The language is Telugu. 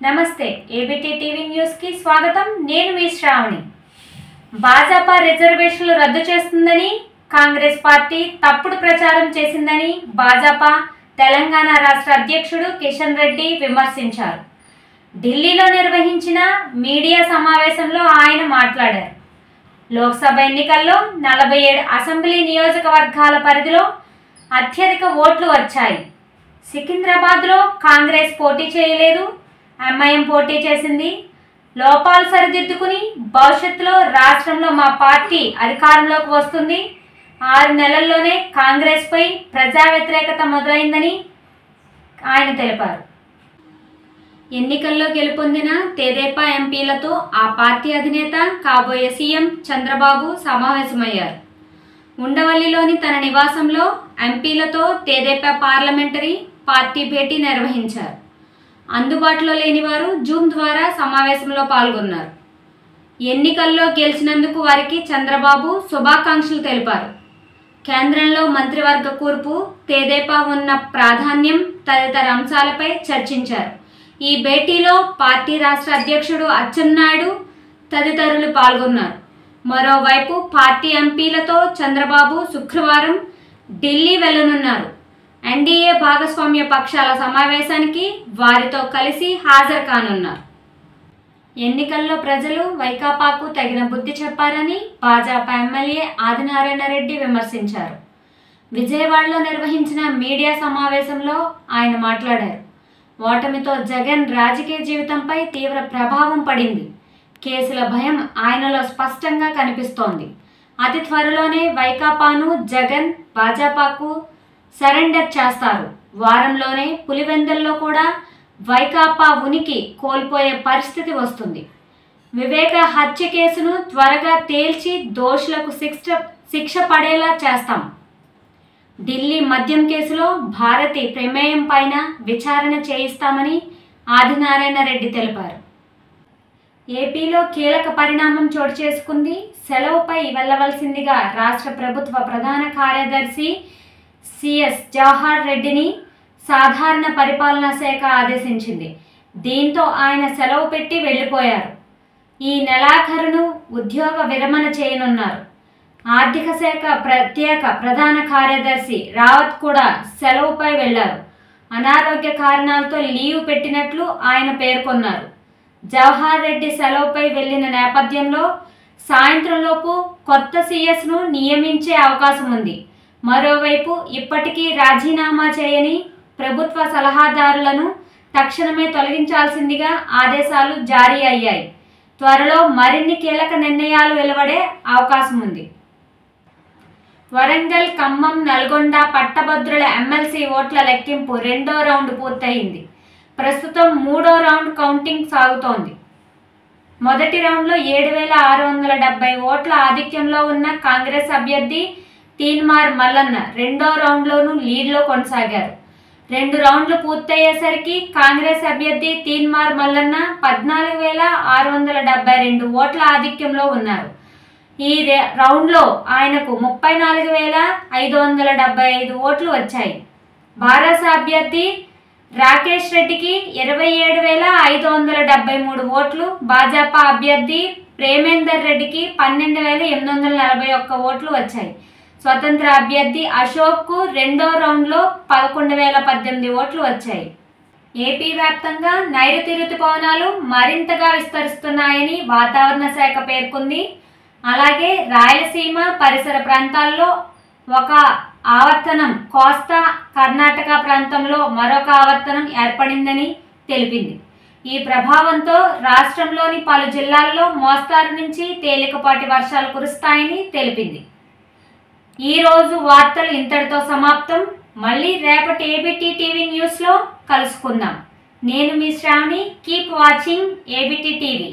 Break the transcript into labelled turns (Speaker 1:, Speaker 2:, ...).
Speaker 1: నమస్తే ఏబిటి టీవీ న్యూస్ కి స్వాగతం। నేను మీ శ్రావణి। భాజపా రిజర్వేషన్లు రద్దు చేస్తుందని కాంగ్రెస్ పార్టీ తప్పుడు ప్రచారం చేసిందని భాజపా తెలంగాణ రాష్ట్ర అధ్యక్షుడు కిషన్ రెడ్డి విమర్శించారు। ఢిల్లీలో నిర్వహించిన మీడియా సమావేశంలో ఆయన మాట్లాడారు। లోక్సభ ఎన్నికల్లో 47 అసెంబ్లీ నియోజకవర్గాల పరిధిలో అత్యధిక ఓట్లు వచ్చాయి। సికింద్రాబాద్లో కాంగ్రెస్ పోటీ చేయలేదు, ఎంఐఎం పోటీ చేసింది। లోపాలు సరిదిద్దుకుని భవిష్యత్తులో రాష్ట్రంలో మా పార్టీ అధికారంలోకి వస్తుంది। 6 నెలల్లోనే కాంగ్రెస్ పై ప్రజా వ్యతిరేకత మొదలైందని ఆయన తెలిపారు। ఎన్నికల్లో గెలుపొందిన తెదేపా ఎంపీలతో ఆ పార్టీ అధినేత కాబోయే సీఎం చంద్రబాబు సమావేశమయ్యారు। ఉండవల్లిలోని తన నివాసంలో ఎంపీలతో తెదేపా పార్లమెంటరీ పార్టీ భేటీ నిర్వహించారు। అందుబాటులో లేని వారు జూమ్ ద్వారా సమావేశంలో పాల్గొన్నారు। ఎన్నికల్లో గెలిచినందుకు వారికి చంద్రబాబు శుభాకాంక్షలు తెలిపారు। కేంద్రంలో మంత్రివర్గ కూర్పు, తెదేపా ఉన్న ప్రాధాన్యం తదితర అంశాలపై చర్చించారు। ఈ భేటీలో పార్టీ రాష్ట్ర అధ్యక్షుడు అచ్చెన్నాయుడు తదితరులు పాల్గొన్నారు। మరోవైపు పార్టీ ఎంపీలతో చంద్రబాబు శుక్రవారం ఢిల్లీ వెళ్లనున్నారు। ఎన్డీఏ భాగస్వామ్య పక్షాల సమావేశానికి వారితో కలిసి హాజరు కానున్నారు। ఎన్నికల్లో ప్రజలు వైకాపాకు తగిన బుద్ధి చెప్పారని భాజపా ఎమ్మెల్యే ఆదినారాయణ రెడ్డి విమర్శించారు। విజయవాడలో నిర్వహించిన మీడియా సమావేశంలో ఆయన మాట్లాడారు। ఓటమితో జగన్ రాజకీయ జీవితంపై తీవ్ర ప్రభావం పడింది। కేసుల భయం ఆయనలో స్పష్టంగా కనిపిస్తోంది। అతి త్వరలోనే వైకాపాను జగన్ భాజపాకు సరెండర్ చేస్తారు। వారంలోనే పులివెందుల్లో కూడా వైకాపా ఉనికి కోల్పోయే పరిస్థితి వస్తుంది। వివేక హత్య కేసును త్వరగా తేల్చి దోషులకు శిక్ష పడేలా చేస్తాం। ఢిల్లీ మద్యం కేసులో భారతి ప్రమేయం పైన విచారణ చేయిస్తామని ఆదినారాయణ రెడ్డి తెలిపారు। ఏపీలో కీలక పరిణామం చోటు చేసుకుంది। సెలవుపై వెళ్లవలసిందిగా రాష్ట్ర ప్రభుత్వ ప్రధాన కార్యదర్శి సిఎస్ జవహర్ రెడ్డిని సాధారణ పరిపాలనా శాఖ ఆదేశించింది। దీంతో ఆయన సెలవు పెట్టి వెళ్లిపోయారు। ఈ నెలాఖరును ఉద్యోగ విరమణ చేయనున్నారు। ఆర్థిక శాఖ ప్రత్యేక ప్రధాన కార్యదర్శి రావత్ కూడా సెలవుపై వెళ్లారు। అనారోగ్య కారణాలతో లీవ్ పెట్టినట్లు ఆయన పేర్కొన్నారు। జవహర్ రెడ్డి సెలవుపై వెళ్లిన నేపథ్యంలో సాయంత్రంలోపు కొత్త సీఎస్ను నియమించే అవకాశం ఉంది। మరోవైపు ఇప్పటికీ రాజీనామా చేయని ప్రభుత్వ సలహాదారులను తక్షణమే తొలగించాల్సిందిగా ఆదేశాలు జారీ అయ్యాయి। త్వరలో మరిన్ని కీలక నిర్ణయాలు వెలువడే అవకాశం ఉంది। వరంగల్, ఖమ్మం, నల్గొండ పట్టభద్రుల ఎమ్మెల్సీ ఓట్ల లెక్కింపు 2వ రౌండ్ పూర్తయింది। ప్రస్తుతం 3వ రౌండ్ కౌంటింగ్ సాగుతోంది। మొదటి రౌండ్లో 7670 ఓట్ల ఆధిక్యంలో ఉన్న కాంగ్రెస్ అభ్యర్థి తీన్మార్ మల్లన్న 2వ రౌండ్లోనూ లీడ్లో కొనసాగారు। 2 రౌండ్లు పూర్తయ్యేసరికి కాంగ్రెస్ అభ్యర్థి తీన్మార్ మల్లన్న 14672 ఓట్ల ఆధిక్యంలో ఉన్నారు। ఈ రౌండ్లో ఆయనకు 34575 ఓట్లు వచ్చాయి। భారస అభ్యర్థి రాకేష్ రెడ్డికి 27573 ఓట్లు, భాజపా అభ్యర్థి ప్రేమేందర్ రెడ్డికి 12841 ఓట్లు వచ్చాయి। స్వతంత్ర అభ్యర్థి అశోక్కు 2వ రౌండ్లో 11018 ఓట్లు వచ్చాయి। ఏపీ వ్యాప్తంగా నైరుతి రుతుపవనాలు మరింతగా విస్తరిస్తున్నాయని వాతావరణ శాఖ పేర్కొంది। అలాగే రాయలసీమ పరిసర ప్రాంతాల్లో ఒక ఆవర్తనం, కోస్తా కర్ణాటక ప్రాంతంలో మరొక ఆవర్తనం ఏర్పడిందని తెలిపింది। ఈ ప్రభావంతో రాష్ట్రంలోని పలు జిల్లాల్లో మోస్తారు నుంచి తేలికపాటి వర్షాలు కురుస్తాయని తెలిపింది। ఈ రోజు వార్తలు ఇంతటితో సమాప్తం। మళ్ళీ రేపటి ఏబిటి టీవీ న్యూస్లో కలుసుకుందాం। నేను మీ Shravani. Keep watching ABT TV.